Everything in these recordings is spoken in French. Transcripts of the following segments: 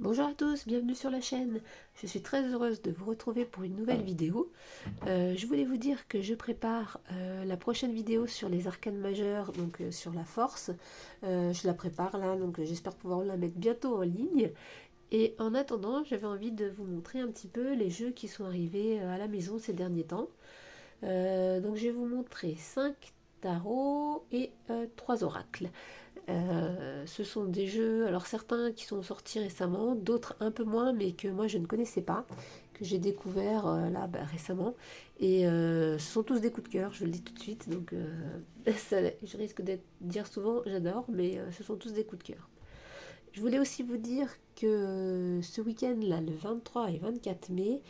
Bonjour à tous, bienvenue sur la chaîne. Je suis très heureuse de vous retrouver pour une nouvelle vidéo. Je voulais vous dire que je prépare la prochaine vidéo sur les arcanes majeures, donc sur la force. Je la prépare là, donc j'espère pouvoir la mettre bientôt en ligne. Et en attendant, j'avais envie de vous montrer un petit peu les jeux qui sont arrivés à la maison ces derniers temps. Donc je vais vous montrer 5 tarots et 3 oracles. Ce sont des jeux, alors certains qui sont sortis récemment, d'autres un peu moins, mais que moi je ne connaissais pas, que j'ai découvert là récemment. Et ce sont tous des coups de cœur, je le dis tout de suite. Donc je risque de dire souvent j'adore, mais ce sont tous des coups de cœur. Je voulais aussi vous dire que ce week-end, là, le 23 et 24 mai,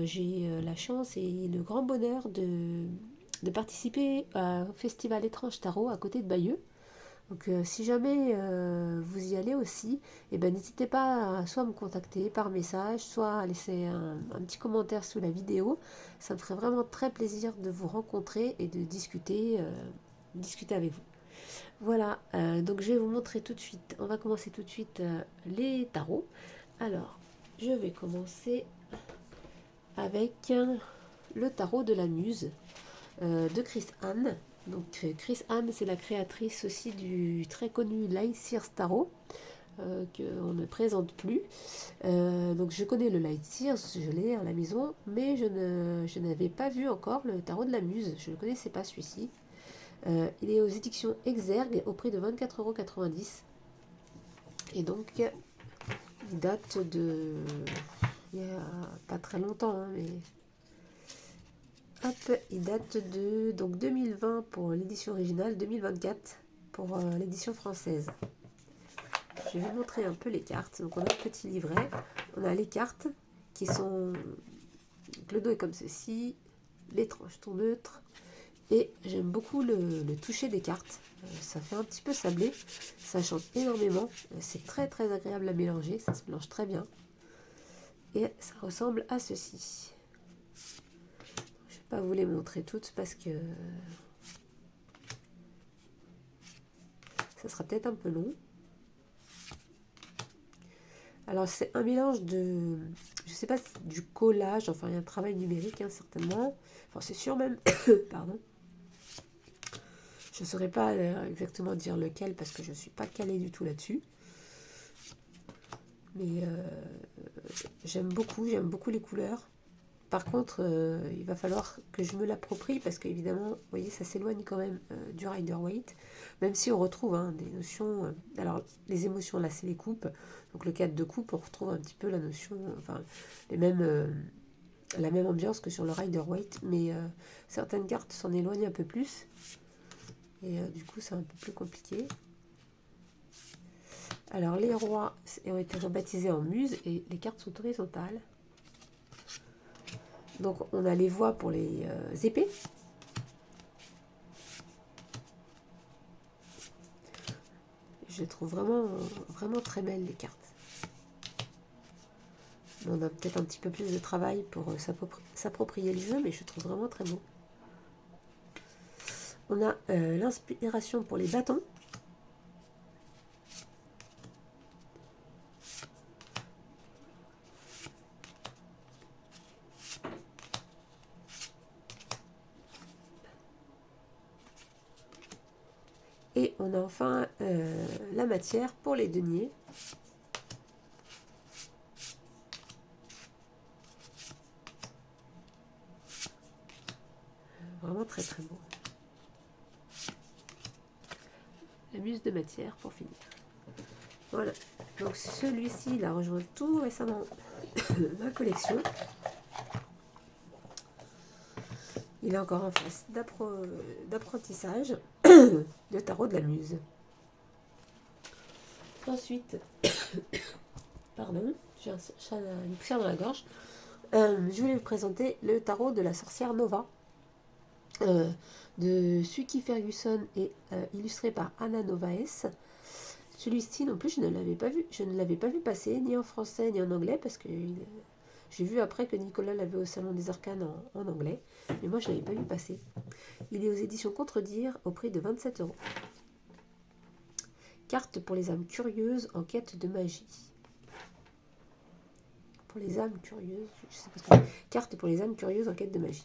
j'ai la chance et le grand bonheur de participer au Festival Étrange Tarot à côté de Bayeux. Donc si jamais vous y allez aussi, eh ben, n'hésitez pas à soit me contacter par message, soit à laisser un petit commentaire sous la vidéo. Ça me ferait vraiment très plaisir de vous rencontrer et de discuter avec vous. Voilà, donc je vais vous montrer tout de suite, on va commencer tout de suite les tarots. Alors, je vais commencer avec le tarot de la Muse de Chris Anne. Donc Chris Anne, c'est la créatrice aussi du très connu Light Sears Tarot, qu'on ne présente plus. Donc je connais le Light Sears, je l'ai à la maison, mais je n'avais pas vu encore le tarot de la Muse, je ne connaissais pas celui-ci. Il est aux éditions Exergue au prix de 24,90 €. Et donc il date de... il n'y a pas très longtemps, hein, mais... Hop, il date de donc 2020 pour l'édition originale, 2024 pour l'édition française. Je vais vous montrer un peu les cartes. Donc on a un petit livret, on a les cartes qui sont... Donc le dos est comme ceci, les tranches sont neutres, et j'aime beaucoup le toucher des cartes. Ça fait un petit peu sablé, ça change énormément, c'est très très agréable à mélanger, ça se mélange très bien. Et ça ressemble à ceci. Je ne vais pas vous les montrer toutes parce que ça sera peut-être un peu long. Alors c'est un mélange de, je sais pas, du collage, enfin il y a un travail numérique hein, certainement, enfin c'est sûr même, pardon. Je ne saurais pas exactement dire lequel parce que je ne suis pas calée du tout là-dessus. Mais j'aime beaucoup les couleurs. Par contre, il va falloir que je me l'approprie parce qu'évidemment, vous voyez, ça s'éloigne quand même du Rider-Waite. Même si on retrouve hein, des notions... alors, les émotions, là, c'est les coupes. Donc, le 4 de coupe, on retrouve un petit peu la notion... enfin, les mêmes, la même ambiance que sur le Rider-Waite. Mais certaines cartes s'en éloignent un peu plus. Et du coup, c'est un peu plus compliqué. Alors, les rois ont été rebaptisés en muses et les cartes sont horizontales. Donc, on a les voies pour les épées. Je les trouve vraiment très belles, les cartes. On a peut-être un petit peu plus de travail pour s'approprier le jeu, mais je trouve vraiment très beau. On a l'inspiration pour les bâtons. Et on a enfin la matière pour les deniers. Vraiment très très beau. La muse de matière pour finir. Voilà. Donc celui-ci, il a rejoint tout récemment ma collection. Il est encore en phase d'apprentissage de tarot de la muse. Ensuite, pardon, j'ai une poussière dans la gorge. Je voulais vous présenter le tarot de la sorcière Nova de Suki Ferguson et illustré par Anna Novaes. Celui-ci non plus je ne l'avais pas vu passer ni en français ni en anglais parce que j'ai vu après que Nicolas l'avait au Salon des Arcanes en anglais, mais moi je ne l'avais pas vu passer. Il est aux éditions Contredire au prix de 27 €. Carte pour les âmes curieuses en quête de magie. pour les âmes curieuses, je sais pas ce que c'est. Carte pour les âmes curieuses en quête de magie.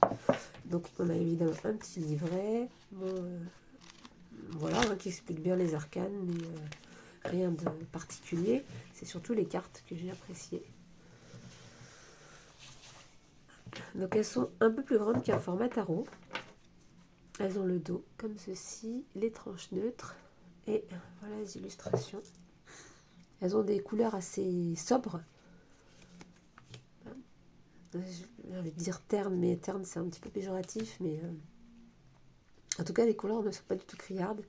Donc on a évidemment un petit livret, bon, voilà, hein, qui explique bien les arcanes, mais rien de particulier. C'est surtout les cartes que j'ai appréciées. Donc elles sont un peu plus grandes qu'un format tarot. Elles ont le dos comme ceci, les tranches neutres et voilà les illustrations. Elles ont des couleurs assez sobres. J'ai envie de dire terne, mais terne c'est un petit peu péjoratif, mais en tout cas les couleurs ne sont pas du tout criardes,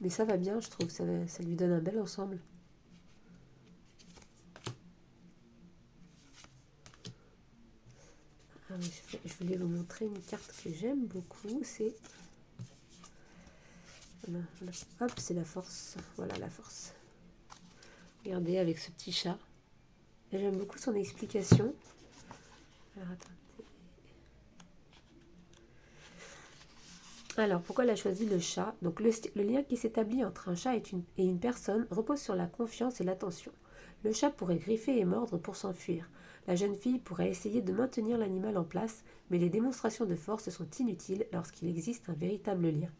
mais ça va bien, je trouve, ça lui donne un bel ensemble. Ah oui, je voulais vous montrer une carte que j'aime beaucoup, c'est hop, c'est la force, voilà la force. Regardez avec ce petit chat, et j'aime beaucoup son explication. Alors, alors, pourquoi elle a choisi le chat? Donc, le lien qui s'établit entre un chat et une personne repose sur la confiance et l'attention. Le chat pourrait griffer et mordre pour s'enfuir. La jeune fille pourrait essayer de maintenir l'animal en place, mais les démonstrations de force sont inutiles lorsqu'il existe un véritable lien.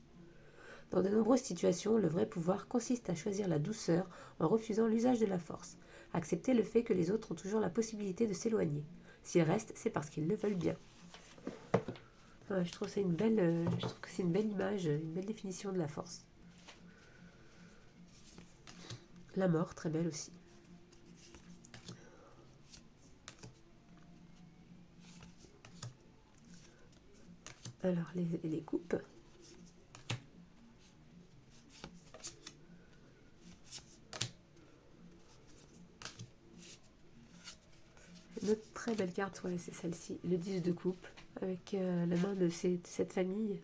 Dans de nombreuses situations, le vrai pouvoir consiste à choisir la douceur en refusant l'usage de la force. Accepter le fait que les autres ont toujours la possibilité de s'éloigner. S'ils restent, c'est parce qu'ils le veulent bien. Ouais, je trouve que c'est une belle image, une belle définition de la force. La mort, très belle aussi. Alors, les coupes. Une autre très belle carte, ouais, c'est celle-ci, le 10 de coupe, avec la main de cette famille.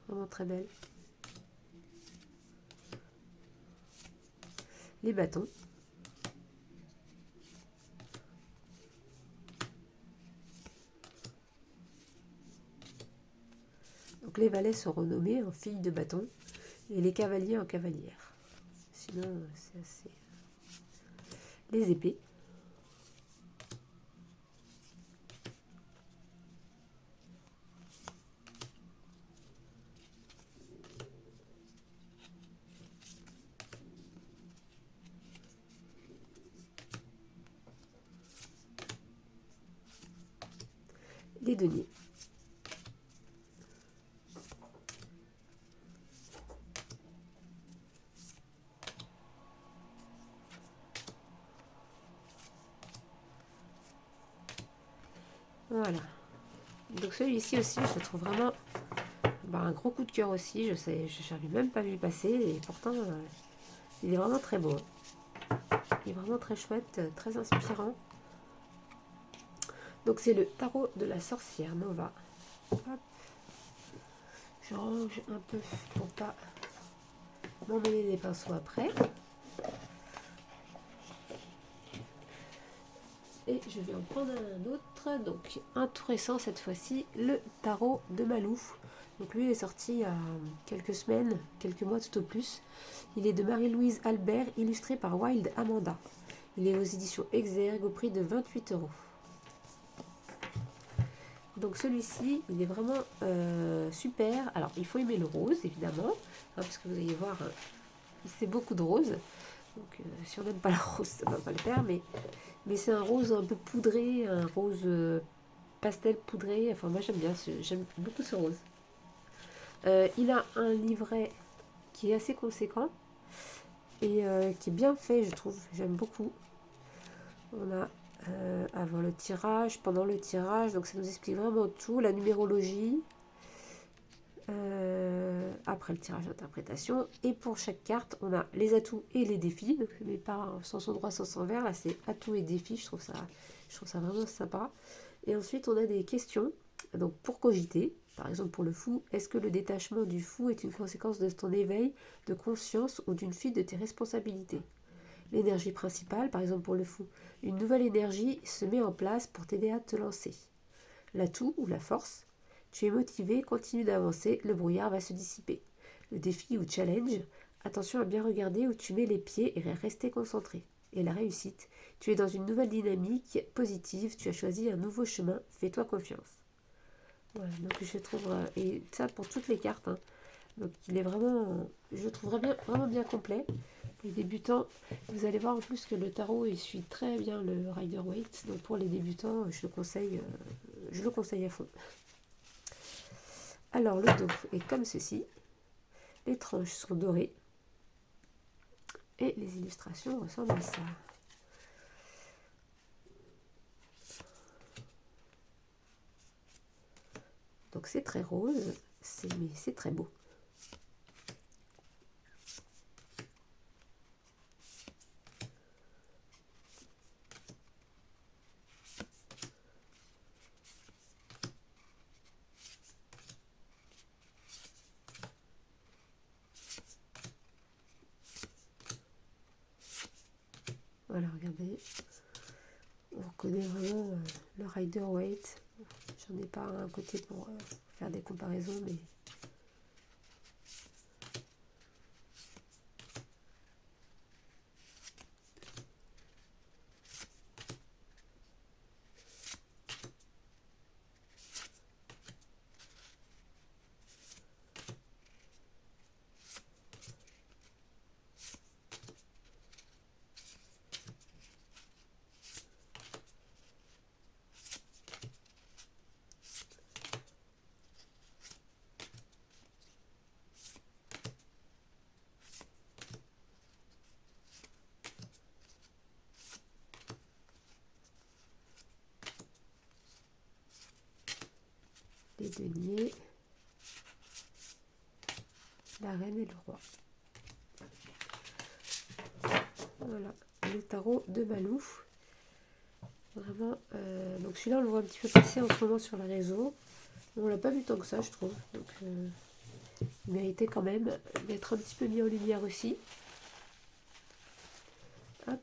Vraiment très belle. Les bâtons. Donc les valets sont renommés en filles de bâton et les cavaliers en cavalières. Sinon, c'est assez... Les épées. Les deniers. Voilà. Donc celui-ci aussi, je le trouve vraiment un gros coup de cœur aussi. Je sais, je n'avais même pas vu passer et pourtant, il est vraiment très beau. Il est vraiment très chouette, très inspirant. Donc c'est le tarot de la sorcière Nova. Hop. Je range un peu pour pas m'emmêler les pinceaux après. Et je vais en prendre un autre, donc un tout récent cette fois-ci, le tarot de Malouf. Donc lui il est sorti il y a quelques semaines, quelques mois tout au plus. Il est de Marie-Louise Albert, illustré par Wild Amanda. Il est aux éditions Exergue au prix de 28 €. Donc celui-ci, il est vraiment super. Alors il faut aimer le rose évidemment, hein, parce que vous allez voir, il fait beaucoup de rose. Donc si on n'aime pas la rose, ça ne va pas le faire, mais c'est un rose un peu poudré, un rose pastel poudré. Enfin moi j'aime beaucoup ce rose. Il a un livret qui est assez conséquent et qui est bien fait, je trouve. J'aime beaucoup. On a avant le tirage, pendant le tirage, donc ça nous explique vraiment tout, la numérologie, après le tirage d'interprétation, et pour chaque carte on a les atouts et les défis, donc mais pas sans son droit sans son vert, là c'est atouts et défis, je trouve ça vraiment sympa. Et ensuite on a des questions, donc pour cogiter, par exemple pour le fou, est-ce que le détachement du fou est une conséquence de ton éveil de conscience ou d'une fuite de tes responsabilités? L'énergie principale, par exemple pour le fou, une nouvelle énergie se met en place pour t'aider à te lancer. L'atout ou la force, tu es motivé, continue d'avancer, le brouillard va se dissiper. Le défi ou challenge, Attention à bien regarder où tu mets les pieds et rester concentré. Et la réussite, tu es dans une nouvelle dynamique positive, tu as choisi un nouveau chemin, fais-toi confiance. Voilà, donc je trouve, et ça pour toutes les cartes, hein. Donc il est vraiment, je le trouve vraiment bien complet. Les débutants, vous allez voir en plus que le tarot il suit très bien le Rider-Waite, donc pour les débutants, je le conseille à fond. Alors le dos est comme ceci, les tranches sont dorées et les illustrations ressemblent à ça. Donc c'est très rose, mais c'est très beau. Voilà, regardez. On reconnaît vraiment le Rider-Waite. J'en ai pas un côté pour faire des comparaisons, mais les deniers, la reine et le roi. Voilà, le tarot de Malouf. Vraiment, donc celui-là on le voit un petit peu passer en ce moment sur les réseaux. On l'a pas vu tant que ça, je trouve. Donc il méritait quand même d'être un petit peu mis en lumière aussi. Hop.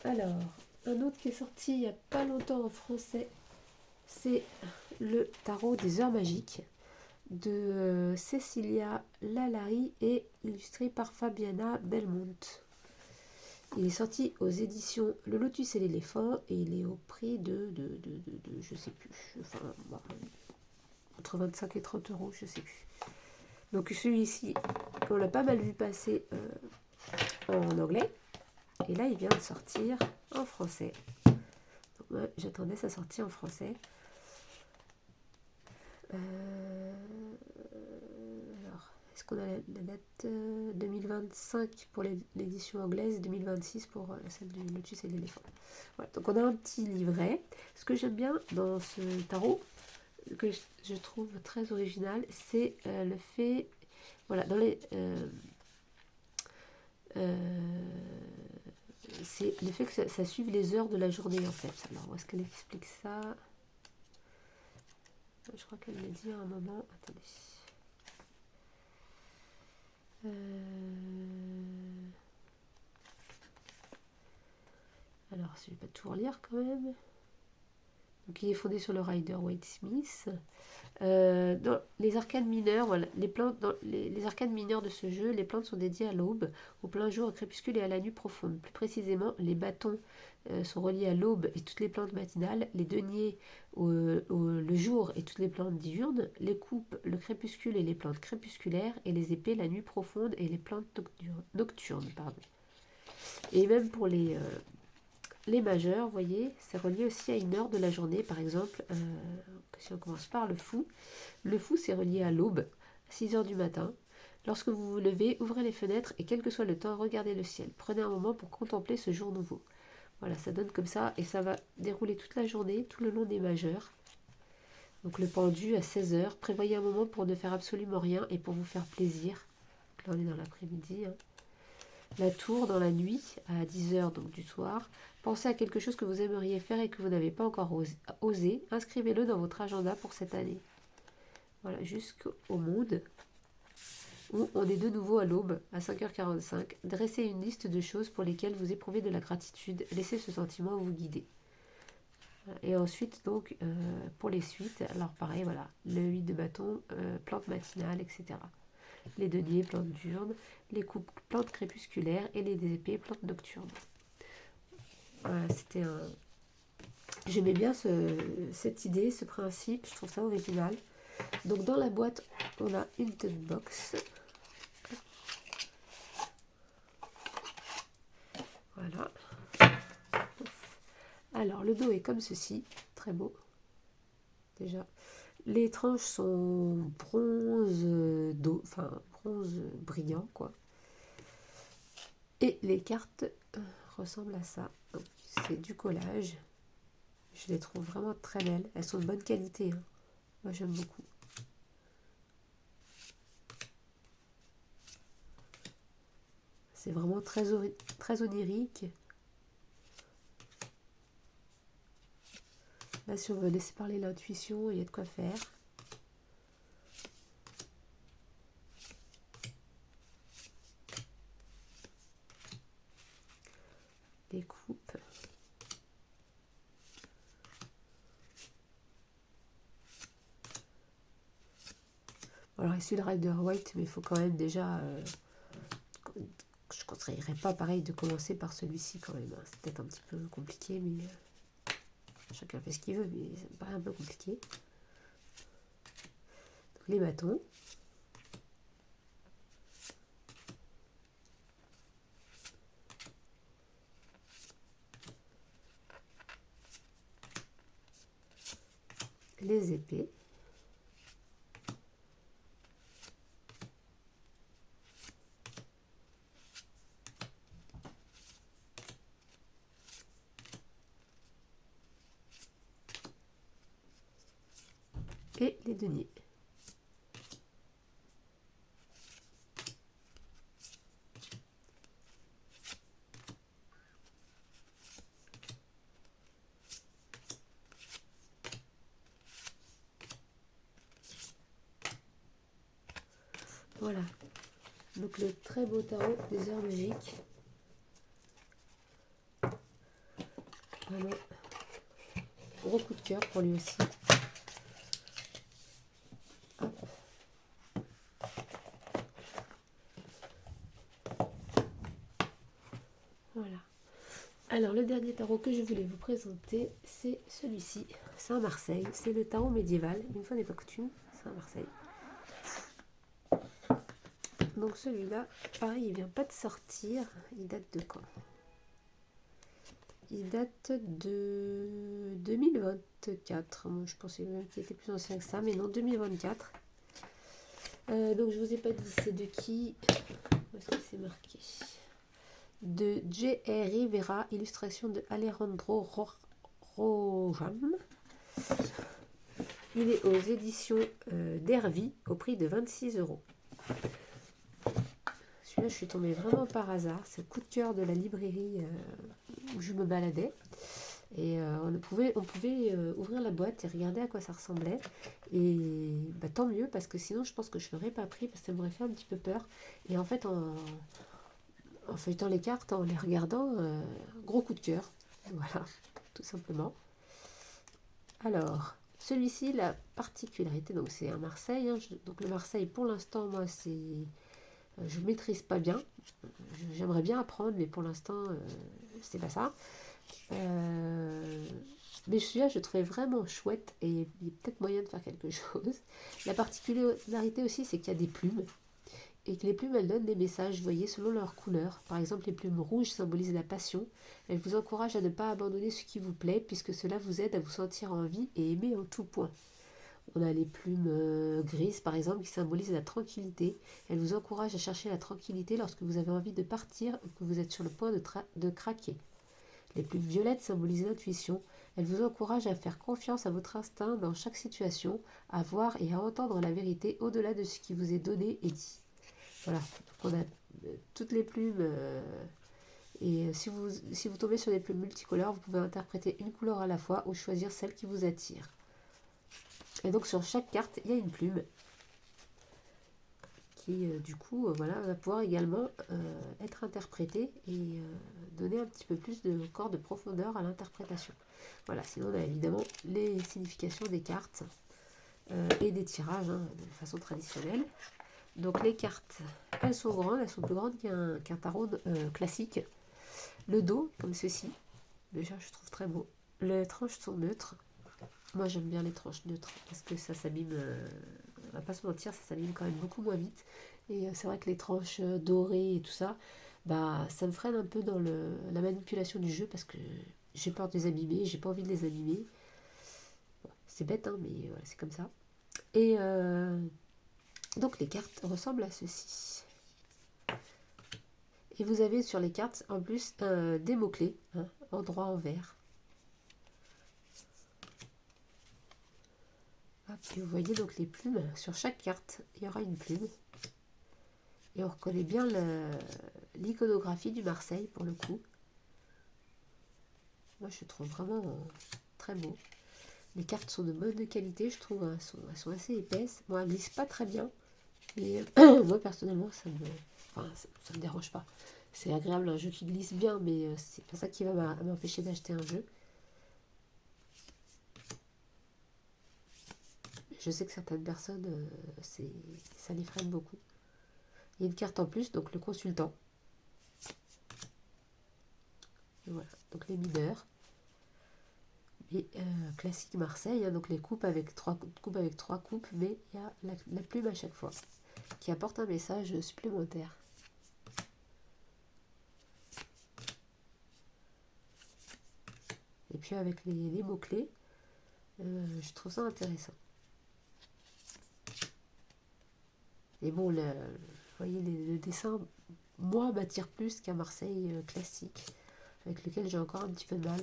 Alors, un autre qui est sorti il n'y a pas longtemps en français, c'est le tarot des heures magiques de Cecilia Lalari et illustré par Fabiana Belmont. Il est sorti aux éditions Le Lotus et l'éléphant et il est au prix de je sais plus, enfin, entre 25 et 30 euros, je sais plus. Donc celui-ci, on l'a pas mal vu passer en anglais. Et là, il vient de sortir en français. Donc, ouais, j'attendais sa sortie en français. Alors, est-ce qu'on a la date 2025 pour l'édition anglaise, 2026 pour celle du Lotus et l'éléphant. Voilà, donc on a un petit livret. Ce que j'aime bien dans ce tarot, que je trouve très original, c'est le fait, voilà, dans les c'est le fait que ça suive les heures de la journée en fait. Alors où est-ce qu'elle explique ça? Je crois qu'elle l'a dit à un moment. Attendez. Alors, je vais pas tout relire quand même. Donc, il est fondé sur le Rider-Waite-Smith. Dans les arcanes mineures, voilà, les arcanes mineures de ce jeu, les plantes sont dédiées à l'aube, au plein jour, au crépuscule et à la nuit profonde. Plus précisément, les bâtons sont reliés à l'aube et toutes les plantes matinales, les deniers le jour et toutes les plantes diurnes, les coupes, le crépuscule et les plantes crépusculaires, et les épées, la nuit profonde et les plantes nocturnes. Pardon. Et même pour les majeurs, vous voyez, c'est relié aussi à une heure de la journée, par exemple, si on commence par le fou c'est relié à l'aube, 6 heures du matin. Lorsque vous vous levez, ouvrez les fenêtres et quel que soit le temps, regardez le ciel. Prenez un moment pour contempler ce jour nouveau. Voilà, ça donne comme ça et ça va dérouler toute la journée, tout le long des majeurs. Donc le pendu à 16 heures, prévoyez un moment pour ne faire absolument rien et pour vous faire plaisir. Là on est dans l'après-midi, hein. La tour dans la nuit à 10 heures donc du soir. Pensez à quelque chose que vous aimeriez faire et que vous n'avez pas encore osé. Inscrivez-le dans votre agenda pour cette année. Voilà, jusqu'au monde où on est de nouveau à l'aube, à 5h45. Dressez une liste de choses pour lesquelles vous éprouvez de la gratitude. Laissez ce sentiment vous guider. Et ensuite, donc, pour les suites, alors pareil, voilà, le 8 de bâton, plante matinale, etc. les deniers, plantes diurnes, les coupes, plantes crépusculaires, et les épées, plantes nocturnes. Voilà, c'était un... J'aimais bien cette idée, ce principe, je trouve ça original. Donc dans la boîte, on a une tote box. Voilà. Alors le dos est comme ceci, très beau. Déjà, les tranches sont bronze d'eau, enfin bronze brillant quoi. Et les cartes ressemblent à ça. C'est du collage. Je les trouve vraiment très belles. Elles sont de bonne qualité. Hein. Moi j'aime beaucoup. C'est vraiment très onirique. Là, si on veut laisser parler l'intuition, il y a de quoi faire. Des coupes. Alors ici le Rider Waite, mais il faut quand même déjà... je ne conseillerais pas pareil de commencer par celui-ci quand même. Hein. C'est peut-être un petit peu compliqué, mais... chacun fait ce qu'il veut, mais ça me paraît un peu compliqué. Donc, les bâtons. Les épées. Et les deniers. Voilà. Donc le très beau tarot des heures magiques. Vraiment. Gros coup de cœur pour lui aussi. Hop. Voilà. Alors le dernier tarot que je voulais vous présenter, c'est celui-ci. C'est un Marseille. C'est le tarot médiéval. Une fois n'est pas coutume, c'est un Marseille. Donc celui-là, pareil, il vient pas de sortir. Il date de quand? Il date de 2024. Moi, je pensais même qu'il était plus ancien que ça, mais non, 2024. Donc je vous ai pas dit c'est de qui. Où est-ce que c'est marqué? De J.R. Rivera, illustration de Alejandro Rojan. Il est aux éditions d'Hervy au prix de 26 €. Celui-là, je suis tombée vraiment par hasard. C'est le coup de cœur de la librairie où je me baladais. Et on pouvait ouvrir la boîte et regarder à quoi ça ressemblait. Et bah, tant mieux, parce que sinon, je pense que je ne l'aurais pas pris, parce que ça m'aurait fait un petit peu peur. Et en fait, en feuilletant les cartes, en les regardant, gros coup de cœur. Voilà, tout simplement. Alors, celui-ci, la particularité, donc c'est un Marseille. Hein, donc le Marseille, pour l'instant, moi, je maîtrise pas bien. J'aimerais bien apprendre, mais pour l'instant, c'est pas ça. Mais celui-là, je trouvais vraiment chouette et il y a peut-être moyen de faire quelque chose. La particularité aussi, c'est qu'il y a des plumes et que les plumes, elles donnent des messages, vous voyez, selon leur couleur. Par exemple, les plumes rouges symbolisent la passion. Elles vous encouragent à ne pas abandonner ce qui vous plaît, puisque cela vous aide à vous sentir en vie et aimer en tout point. On a les plumes grises, par exemple, qui symbolisent la tranquillité. Elles vous encouragent à chercher la tranquillité lorsque vous avez envie de partir ou que vous êtes sur le point de craquer. Les plumes violettes symbolisent l'intuition. Elles vous encouragent à faire confiance à votre instinct dans chaque situation, à voir et à entendre la vérité au-delà de ce qui vous est donné et dit. Voilà, donc on a toutes les plumes. Et si vous tombez sur des plumes multicolores, vous pouvez interpréter une couleur à la fois ou choisir celle qui vous attire. Et donc sur chaque carte, il y a une plume qui du coup voilà, va pouvoir également être interprétée et donner un petit peu plus de corps de profondeur à l'interprétation. Voilà, sinon on a évidemment les significations des cartes et des tirages hein, de façon traditionnelle. Donc les cartes, elles sont grandes, elles sont plus grandes qu'un tarot classique. Le dos, comme ceci, déjà je trouve très beau. Les tranches sont neutres. Moi j'aime bien les tranches neutres parce que ça s'abîme, on va pas se mentir, ça s'abîme quand même beaucoup moins vite. Et c'est vrai que les tranches dorées et tout ça, bah ça me freine un peu dans la manipulation du jeu parce que j'ai peur de les abîmer, j'ai pas envie de les abîmer. Bon, c'est bête, hein, mais voilà, c'est comme ça. Et donc les cartes ressemblent à ceci. Et vous avez sur les cartes en plus des mots-clés, hein, en droit en vert. Et vous voyez donc les plumes. Sur chaque carte, il y aura une plume. Et on reconnaît bien l'iconographie du Marseille pour le coup. Moi je trouve vraiment très beau. Les cartes sont de bonne qualité, je trouve. Elles sont assez épaisses. Bon, elles ne glissent pas très bien. Mais moi personnellement, ça me dérange pas. C'est agréable un jeu qui glisse bien, mais c'est pas ça qui va m'empêcher d'acheter un jeu. Je sais que certaines personnes, ça les freine beaucoup. Il y a une carte en plus, donc le consultant. Et voilà, donc les mineurs. Et classique Marseille, hein, donc les coupes avec trois coupes, mais il y a la plume à chaque fois, qui apporte un message supplémentaire. Et puis avec les mots-clés, je trouve ça intéressant. Et bon, vous voyez, le dessin, moi, m'attire plus qu'un Marseille classique, avec lequel j'ai encore un petit peu de mal.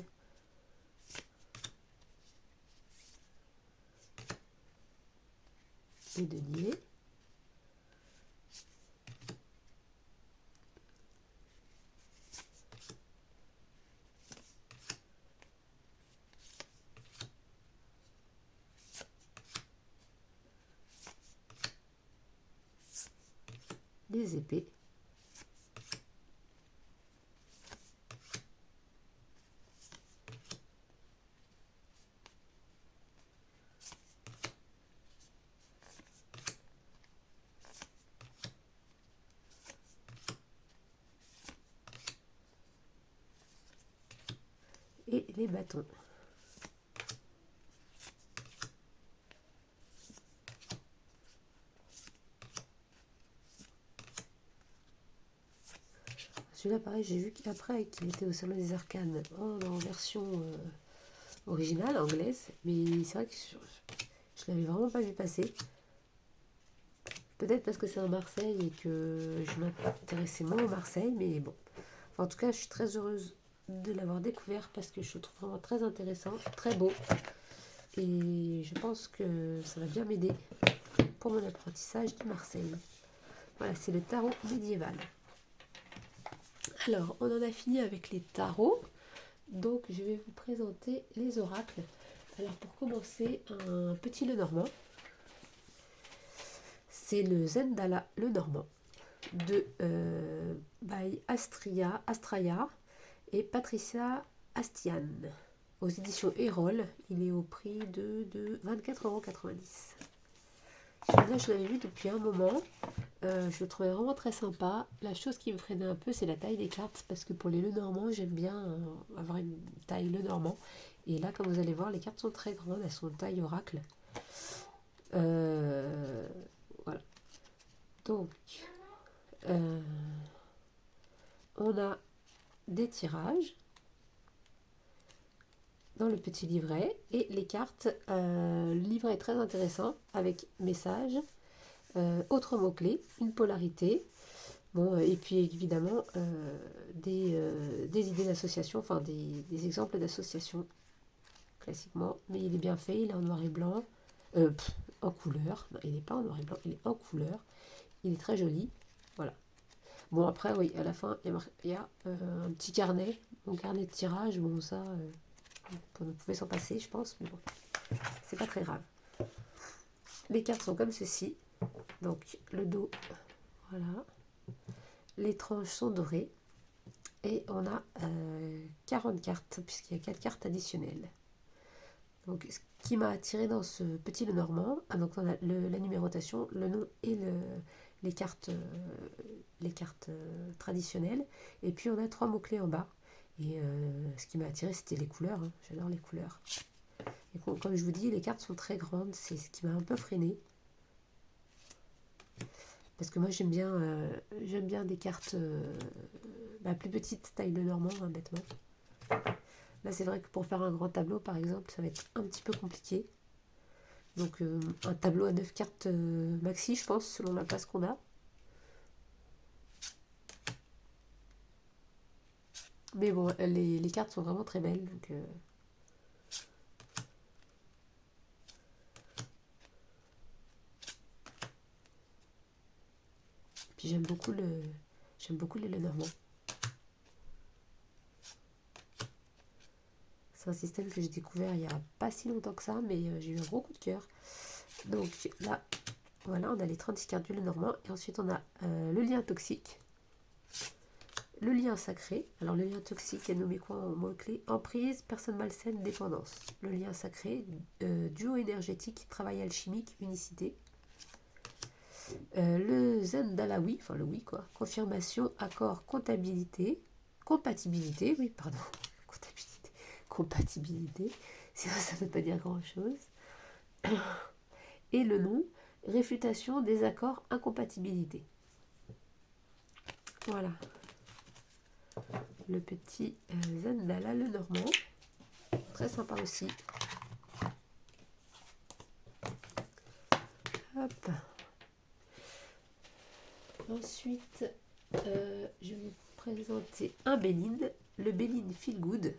Et de nier. Les épées. Et les bâtons. Celui-là, pareil, j'ai vu qu'après qu'il était au Salon des Arcanes en version originale, anglaise. Mais c'est vrai que je l'avais vraiment pas vu passer. Peut-être parce que c'est un Marseille et que je m'intéressais moins au Marseille, mais bon. Enfin, en tout cas, je suis très heureuse de l'avoir découvert parce que je le trouve vraiment très intéressant, très beau. Et je pense que ça va bien m'aider pour mon apprentissage du Marseille. Voilà, c'est le tarot médiéval. Alors, on en a fini avec les tarots. Donc, je vais vous présenter les oracles. Alors, pour commencer, un petit Lenormand. C'est le Zendala Lenormand de by Astraya et Patricia Astian. Aux éditions Erol, il est au prix de 24,90 €. Celui-là, je l'avais vu depuis un moment. Je le trouvais vraiment très sympa. La chose qui me freinait un peu, c'est la taille des cartes, parce que pour les Lenormand, j'aime bien avoir une taille Lenormand. Et là, comme vous allez voir, les cartes sont très grandes, elles sont de taille oracle. Voilà. Donc, on a des tirages dans le petit livret et les cartes. Le livret est très intéressant avec messages, autres mots-clés, une polarité. Bon, et puis évidemment des idées d'association, enfin des exemples d'association classiquement, mais il est bien fait, il est en noir et blanc, en couleur. Non, il n'est pas en noir et blanc, il est en couleur. Il est très joli, voilà. Bon, après, oui, à la fin, il y a un petit carnet, mon carnet de tirage. Bon, ça, on pouvait s'en passer, je pense, mais bon, c'est pas très grave. Les cartes sont comme ceci. Donc, le dos, voilà. Les tranches sont dorées. Et on a 40 cartes, puisqu'il y a 4 cartes additionnelles. Donc, ce qui m'a attiré dans ce petit Lenormand, donc on a la numérotation, le nom et les cartes traditionnelles. Et puis on a 3 mots-clés en bas. Et ce qui m'a attiré, c'était les couleurs. Hein. J'adore les couleurs. Et comme je vous dis, les cartes sont très grandes. C'est ce qui m'a un peu freiné. Parce que moi, j'aime bien des cartes plus petites, taille de normand, hein, bêtement. Là, c'est vrai que pour faire un grand tableau, par exemple, ça va être un petit peu compliqué. Donc, un tableau à 9 cartes maxi, je pense, selon la place qu'on a. Mais bon, les cartes sont vraiment très belles. Donc, puis j'aime beaucoup le Lenormand. C'est un système que j'ai découvert il n'y a pas si longtemps que ça, mais j'ai eu un gros coup de cœur. Donc là, voilà, on a les 36 cartes du Lenormand. Et ensuite, on a le lien toxique. Le lien sacré. Alors, le lien toxique est nommé quoi en mot-clé? Emprise, personne malsaine, dépendance. Le lien sacré, duo énergétique, travail alchimique, unicité. Le Zendalawi, enfin le oui quoi. Confirmation, accord, comptabilité. Compatibilité, oui, pardon. Comptabilité. Compatibilité. Sinon, ça ne veut pas dire grand-chose. Et le nom, réfutation, désaccord, incompatibilité. Voilà. Le petit Zendala, le Normand. Très sympa aussi. Hop. Ensuite, je vais vous présenter un Béline. Le Béline Feel Good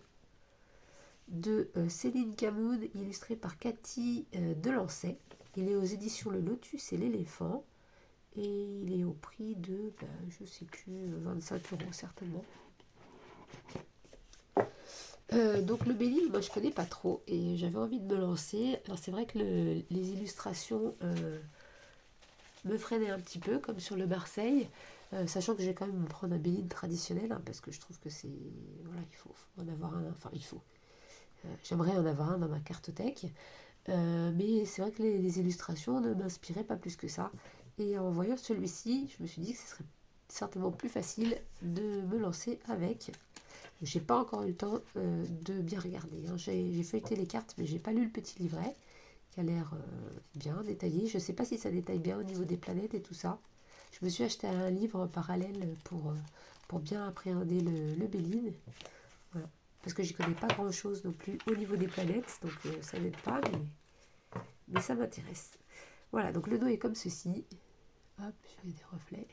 de Céline Camoun, illustré par Cathy Delancey. Il est aux éditions Le Lotus et l'Éléphant. Et il est au prix de, je ne sais plus, 25 € certainement. Donc le Béline, moi je connais pas trop et j'avais envie de me lancer. Alors c'est vrai que les illustrations me freinaient un petit peu, comme sur le Marseille, sachant que j'ai quand même me prendre un Béline traditionnel, hein, parce que je trouve que c'est... Voilà, il faut en avoir un, enfin il faut. J'aimerais en avoir un dans ma cartothèque, mais c'est vrai que les illustrations ne m'inspiraient pas plus que ça. Et en voyant celui-ci, je me suis dit que ce serait certainement plus facile de me lancer avec. J'ai pas encore eu le temps de bien regarder. Hein. J'ai feuilleté les cartes, mais j'ai pas lu le petit livret qui a l'air bien détaillé. Je sais pas si ça détaille bien au niveau des planètes et tout ça. Je me suis acheté un livre en parallèle pour bien appréhender le Béline. Voilà. Parce que j'y connais pas grand chose non plus au niveau des planètes, donc ça n'aide pas, mais ça m'intéresse. Voilà, donc le dos est comme ceci. Hop, j'ai des reflets.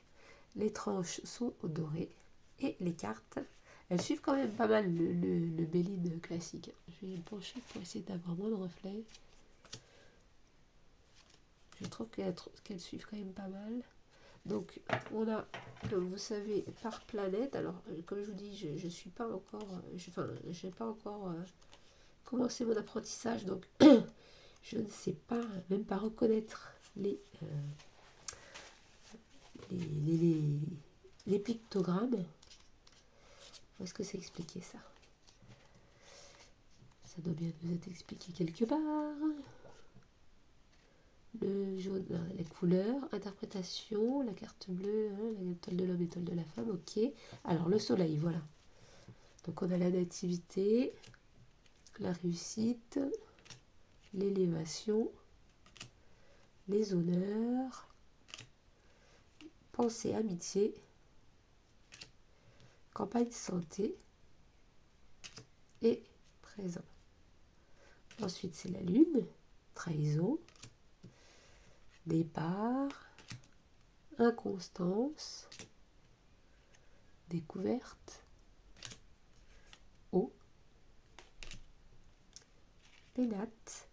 Les tranches sont au doré et les cartes. Elles suivent quand même pas mal le Béline classique. Je vais me pencher pour essayer d'avoir moins de reflets. Je trouve qu'elles suivent quand même pas mal. Donc, on a, comme vous savez, par planète. Alors, comme je vous dis, je suis pas encore... je n'ai pas encore commencé mon apprentissage. Donc, je ne sais pas, même pas reconnaître les pictogrammes. Où est-ce que c'est expliqué ça? Ça doit bien vous être expliqué quelque part. Le jaune, les couleurs, interprétation, la carte bleue, hein, l'étoile de l'homme, l'étoile de la femme, ok. Alors le soleil, voilà. Donc on a la nativité, la réussite, l'élévation, les honneurs, pensée, amitié, campagne santé et présent. Ensuite c'est la lune, trahison, départ, inconstance, découverte, eau, pénate,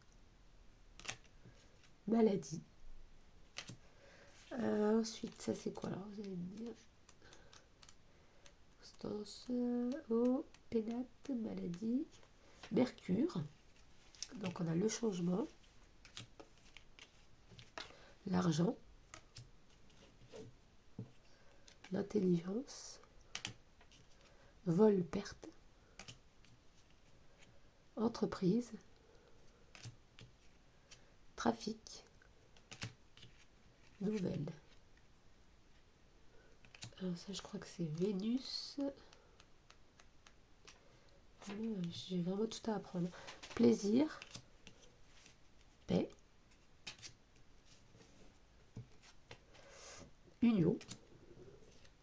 maladie. Ensuite, ça c'est quoi alors? Vous allez me dire. Constance, eau, pénate, maladie, mercure. Donc on a le changement, l'argent, l'intelligence, vol, perte, entreprise, trafic, nouvelle. Alors ça, je crois que c'est Vénus. J'ai vraiment tout à apprendre. Plaisir, paix, union,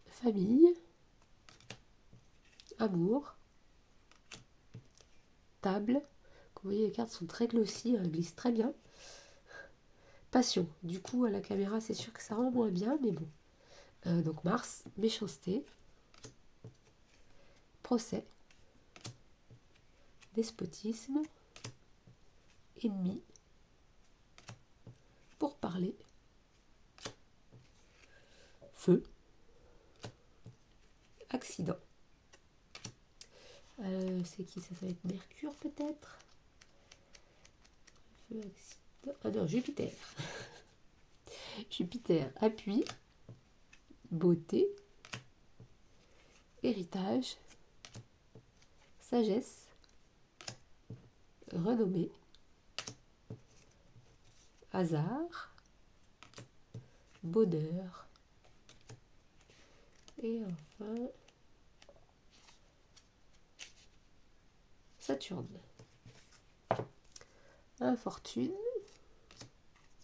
famille, amour, table. Vous voyez, les cartes sont très glossy, elles glissent très bien. Passion. Du coup, à la caméra, c'est sûr que ça rend moins bien, mais bon. Donc Mars, méchanceté, procès, despotisme, ennemi, pourparler, feu, accident. C'est qui ça? Ça va être Mercure peut-être? Feu, accident. Ah non, Jupiter. Jupiter, appui, beauté, héritage, sagesse, renommée, hasard, bonheur, et enfin Saturne. Infortune,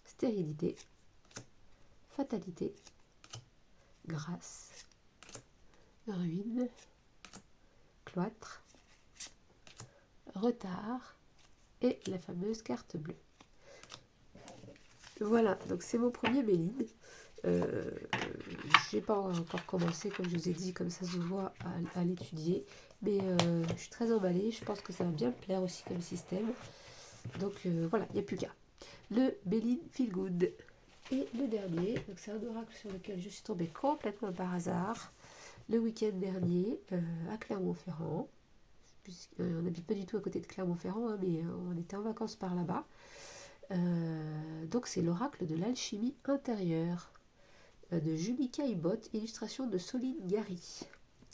stérilité, fatalité, grâce, ruine, cloître, retard et la fameuse carte bleue. Voilà, donc c'est mon premier Béline. J'ai pas encore commencé, comme je vous ai dit, comme ça se voit, à l'étudier. Mais je suis très emballée, je pense que ça va bien me plaire aussi comme système. Donc voilà, il n'y a plus qu'à. Le Béline Feel Good. Et le dernier, donc c'est un oracle sur lequel je suis tombée complètement par hasard le week-end dernier à Clermont-Ferrand. On n'habite pas du tout à côté de Clermont-Ferrand, hein, mais on était en vacances par là-bas. Donc c'est l'oracle de l'alchimie intérieure de Julie Caillebotte, illustration de Soline Gary.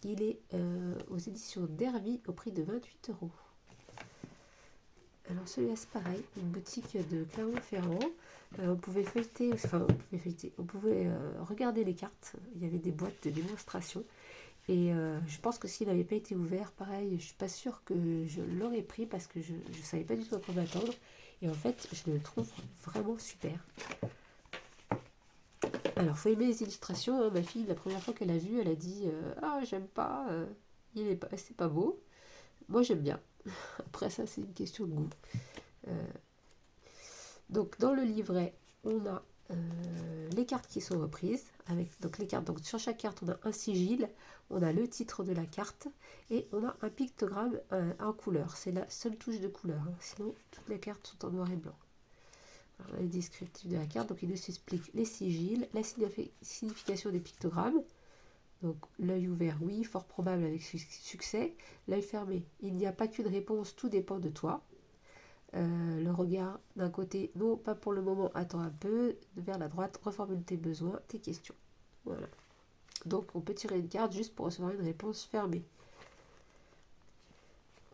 Il est aux éditions Derby au prix de 28 €. Alors celui-là c'est pareil, une boutique de Clermont-Ferrand. On pouvait feuilleter, on pouvait regarder les cartes. Il y avait des boîtes de démonstration. Et je pense que s'il n'avait pas été ouvert, pareil, je suis pas sûre que je l'aurais pris parce que je ne savais pas du tout à quoi m'attendre. Et en fait, je le trouve vraiment super. Alors, faut aimer les illustrations. Hein. Ma fille, la première fois qu'elle a vu, elle a dit ah, j'aime pas, c'est pas beau. Moi, j'aime bien. Après, ça, c'est une question de goût. Donc, dans le livret, on a les cartes qui sont reprises. Donc, les cartes. Donc, sur chaque carte, on a un sigil, on a le titre de la carte et on a un pictogramme en couleur. C'est la seule touche de couleur. Hein. Sinon, toutes les cartes sont en noir et blanc. Alors, les descriptifs de la carte. Donc, il nous explique les sigils, la signification des pictogrammes. Donc, l'œil ouvert, oui, fort probable avec succès. L'œil fermé, il n'y a pas qu'une réponse, tout dépend de toi. Le regard d'un côté, non, pas pour le moment, attends un peu, vers la droite, reformule tes besoins, tes questions. Voilà. Donc, on peut tirer une carte juste pour recevoir une réponse fermée.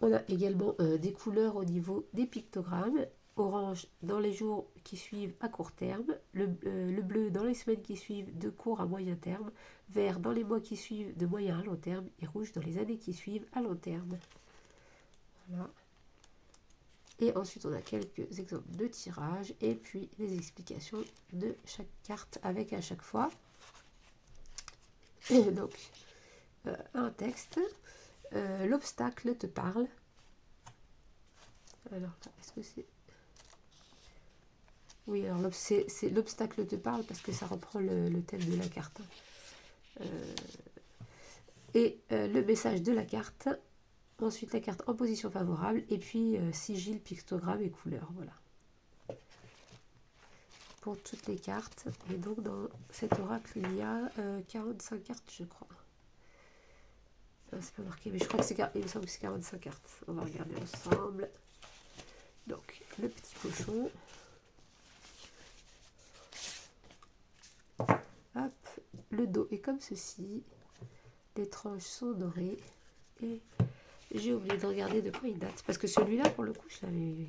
On a également des couleurs au niveau des pictogrammes. Orange dans les jours qui suivent à court terme, le bleu dans les semaines qui suivent de court à moyen terme, vert dans les mois qui suivent de moyen à long terme et rouge dans les années qui suivent à long terme. Voilà. Et ensuite, on a quelques exemples de tirage et puis les explications de chaque carte avec à chaque fois. Et donc, un texte. L'obstacle te parle. Alors, est-ce que c'est... Oui, alors c'est l'obstacle te parle parce que ça reprend le thème de la carte. Et le message de la carte. Ensuite, la carte en position favorable. Et puis, sigil, pictogramme et couleur. Voilà. Pour toutes les cartes. Et donc, dans cet oracle, il y a 45 cartes, je crois. C'est pas marqué, mais je crois que il me semble que c'est 45 cartes. On va regarder ensemble. Donc, le petit cochon. Hop, le dos est comme ceci. Les tranches sont dorées. Et j'ai oublié de regarder de quoi il date. Parce que celui-là, pour le coup, je l'avais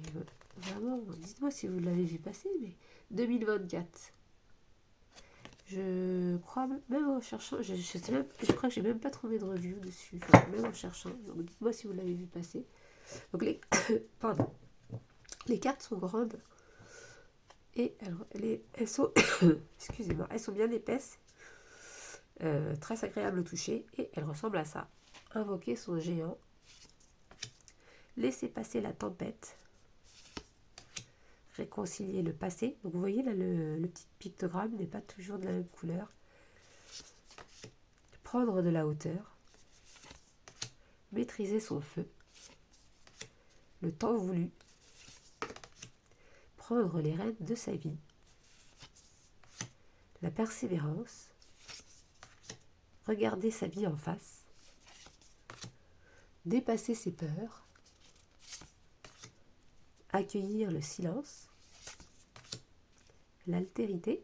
vraiment... Dites-moi si vous l'avez vu passer, mais 2024. Je crois, même en cherchant, je crois que j'ai même pas trouvé de review dessus, enfin, même en cherchant. Donc dites-moi si vous l'avez vu passer. Donc pardon, les cartes sont grandes et elles sont, excusez-moi, elles sont bien épaisses, très agréables au toucher et elles ressemblent à ça. Invoquer son géant, laisser passer la tempête, réconcilier le passé. Donc vous voyez là le petit pictogramme n'est pas toujours de la même couleur. Prendre de la hauteur, maîtriser son feu, le temps voulu, prendre les rênes de sa vie, la persévérance, regarder sa vie en face, dépasser ses peurs, accueillir le silence, l'altérité,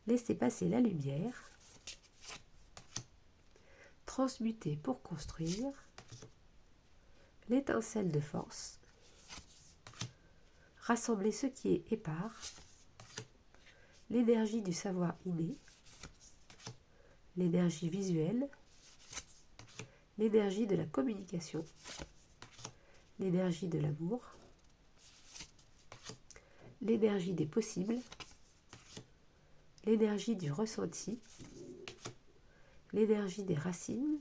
laisser passer la lumière, transmuter pour construire, l'étincelle de force, rassembler ce qui est épars, l'énergie du savoir inné, l'énergie visuelle, l'énergie de la communication, l'énergie de l'amour, l'énergie des possibles, l'énergie du ressenti, l'énergie des racines,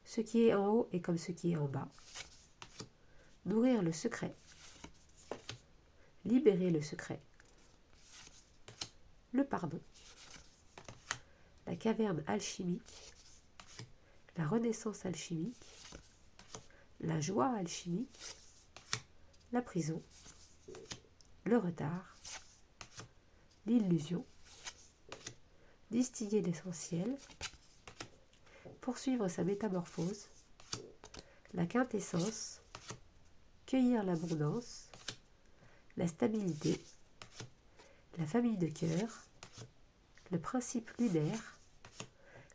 ce qui est en haut est comme ce qui est en bas, nourrir le secret, libérer le secret, le pardon, la caverne alchimique, la renaissance alchimique, la joie alchimique, la prison, le retard, l'illusion, distiller l'essentiel, poursuivre sa métamorphose, la quintessence, cueillir l'abondance, la stabilité, la famille de cœur, le principe lunaire,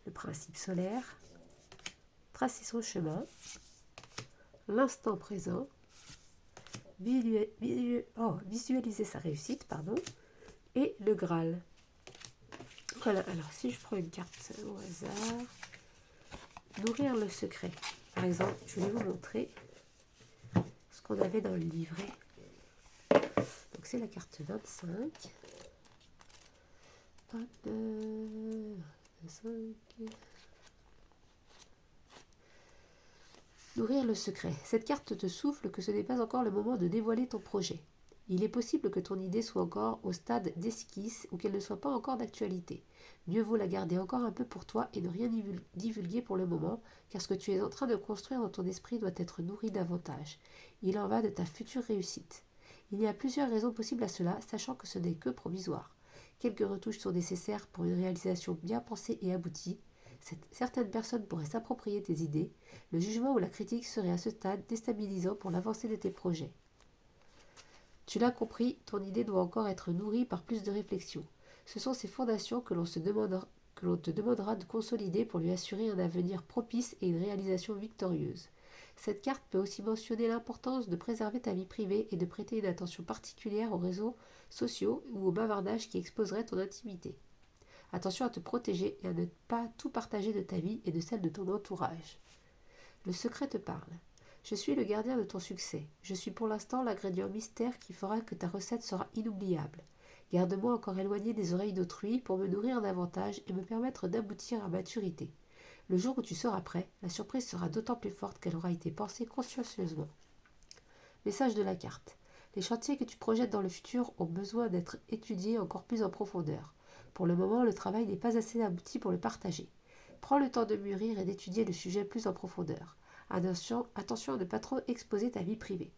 le principe solaire, tracer son chemin, l'instant présent, visualiser sa réussite, et le Graal. Voilà, alors si je prends une carte au hasard, nourrir le secret. Par exemple, je vais vous montrer ce qu'on avait dans le livret. Donc c'est la carte 25. Hop, 25. Nourrir le secret. Cette carte te souffle que ce n'est pas encore le moment de dévoiler ton projet. Il est possible que ton idée soit encore au stade d'esquisse ou qu'elle ne soit pas encore d'actualité. Mieux vaut la garder encore un peu pour toi et ne rien divulguer pour le moment, car ce que tu es en train de construire dans ton esprit doit être nourri davantage. Il en va de ta future réussite. Il y a plusieurs raisons possibles à cela, sachant que ce n'est que provisoire. Quelques retouches sont nécessaires pour une réalisation bien pensée et aboutie. Certaines personnes pourraient s'approprier tes idées. Le jugement ou la critique serait à ce stade déstabilisant pour l'avancée de tes projets. Tu l'as compris, ton idée doit encore être nourrie par plus de réflexion. Ce sont ces fondations que l'on te demandera de consolider pour lui assurer un avenir propice et une réalisation victorieuse. Cette carte peut aussi mentionner l'importance de préserver ta vie privée et de prêter une attention particulière aux réseaux sociaux ou au bavardage qui exposerait ton intimité. Attention à te protéger et à ne pas tout partager de ta vie et de celle de ton entourage. Le secret te parle. Je suis le gardien de ton succès. Je suis pour l'instant l'ingrédient mystère qui fera que ta recette sera inoubliable. Garde-moi encore éloigné des oreilles d'autrui pour me nourrir davantage et me permettre d'aboutir à maturité. Le jour où tu seras prêt, la surprise sera d'autant plus forte qu'elle aura été pensée consciencieusement. Message de la carte. Les chantiers que tu projettes dans le futur ont besoin d'être étudiés encore plus en profondeur. Pour le moment, le travail n'est pas assez abouti pour le partager. Prends le temps de mûrir et d'étudier le sujet plus en profondeur. Attention à ne pas trop exposer ta vie privée.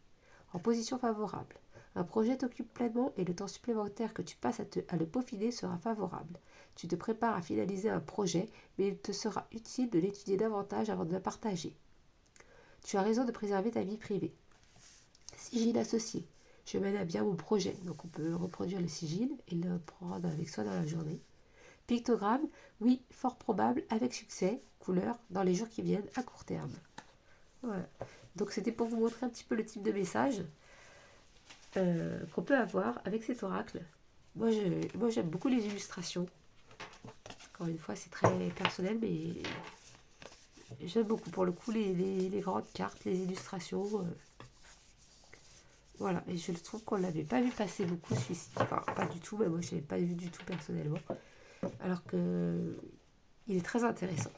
En position favorable. Un projet t'occupe pleinement et le temps supplémentaire que tu passes à le peaufiner sera favorable. Tu te prépares à finaliser un projet, mais il te sera utile de l'étudier davantage avant de le partager. Tu as raison de préserver ta vie privée. Sigile associé. Je mène à bien mon projet. Donc on peut reproduire le sigile et le prendre avec soi dans la journée. Pictogramme, oui, fort probable, avec succès, couleur, dans les jours qui viennent, à court terme. Voilà. Donc c'était pour vous montrer un petit peu le type de message qu'on peut avoir avec cet oracle. Moi j'aime beaucoup les illustrations. Encore une fois, c'est très personnel, mais j'aime beaucoup pour le coup les grandes cartes, les illustrations. Voilà, et je trouve qu'on ne l'avait pas vu passer beaucoup celui-ci. Enfin, pas du tout, mais moi je ne l'avais pas vu du tout personnellement. Alors que il est très intéressant.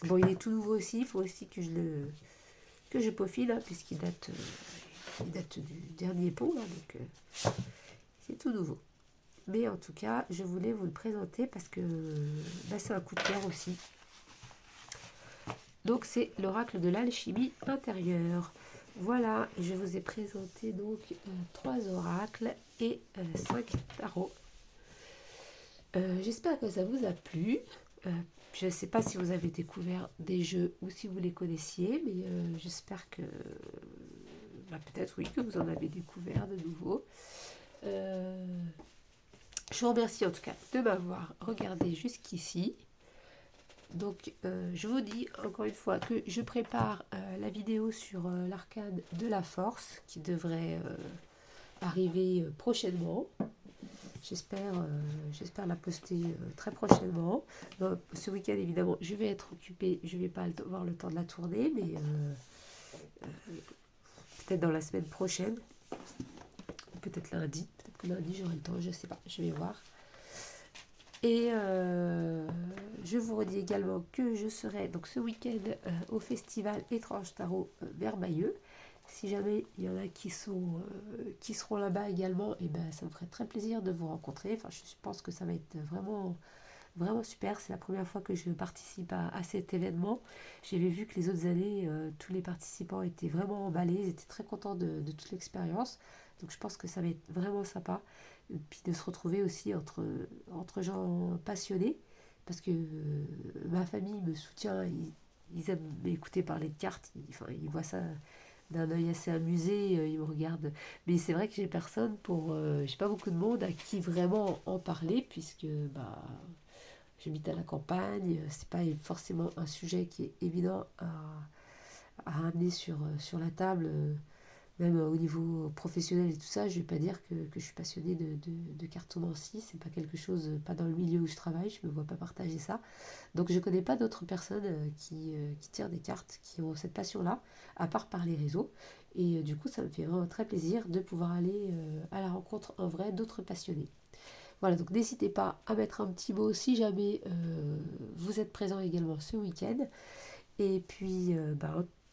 Bon, il est tout nouveau aussi, il faut aussi que je peaufine, hein, puisqu'il date du dernier pot, là, donc c'est tout nouveau. Mais en tout cas, je voulais vous le présenter parce que c'est un coup de cœur aussi. Donc c'est l'oracle de l'alchimie intérieure. Voilà, je vous ai présenté donc 3 oracles et 5 tarots. J'espère que ça vous a plu. Je ne sais pas si vous avez découvert des jeux ou si vous les connaissiez, mais j'espère que peut-être oui, que vous en avez découvert de nouveaux. Je vous remercie en tout cas de m'avoir regardé jusqu'ici. Donc je vous dis encore une fois que je prépare la vidéo sur l'arcane de la force qui devrait arriver prochainement. J'espère la poster très prochainement. Donc, ce week-end évidemment je vais être occupée, je ne vais pas avoir le temps de la tourner, mais peut-être dans la semaine prochaine, peut-être lundi, peut-être que lundi j'aurai le temps, je ne sais pas, je vais voir. Et je vous redis également que je serai donc ce week-end au festival Étrange Tarot vers Bayeux. Si jamais il y en a qui seront là-bas également, et ben ça me ferait très plaisir de vous rencontrer. Enfin, je pense que ça va être vraiment, vraiment super. C'est la première fois que je participe à cet événement. J'avais vu que les autres années, tous les participants étaient vraiment emballés, ils étaient très contents de toute l'expérience. Donc je pense que ça va être vraiment sympa. Et puis de se retrouver aussi entre gens passionnés. Parce que ma famille me soutient, ils aiment m'écouter parler de cartes, ils voient ça d'un œil assez amusé, ils me regardent. Mais c'est vrai que j'ai personne j'ai pas beaucoup de monde à qui vraiment en parler, puisque j'habite à la campagne, c'est pas forcément un sujet qui est évident à amener sur la table. Même au niveau professionnel et tout ça, je ne vais pas dire que je suis passionnée de cartomancie. C'est pas quelque chose, pas dans le milieu où je travaille, je ne me vois pas partager ça. Donc je ne connais pas d'autres personnes qui tirent des cartes, qui ont cette passion-là, à part par les réseaux. Et du coup, ça me fait vraiment très plaisir de pouvoir aller à la rencontre en vrai d'autres passionnés. Voilà, donc n'hésitez pas à mettre un petit mot si jamais vous êtes présent également ce week-end. Et puis,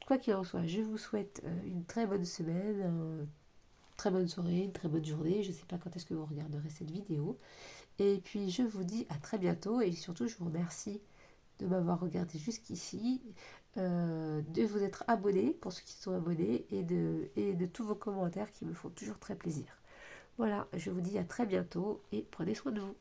quoi qu'il en soit, je vous souhaite une très bonne semaine, une très bonne soirée, une très bonne journée. Je ne sais pas quand est-ce que vous regarderez cette vidéo. Et puis, je vous dis à très bientôt. Et surtout, je vous remercie de m'avoir regardé jusqu'ici, de vous être abonnés, pour ceux qui sont abonnés, et de tous vos commentaires qui me font toujours très plaisir. Voilà, je vous dis à très bientôt et prenez soin de vous.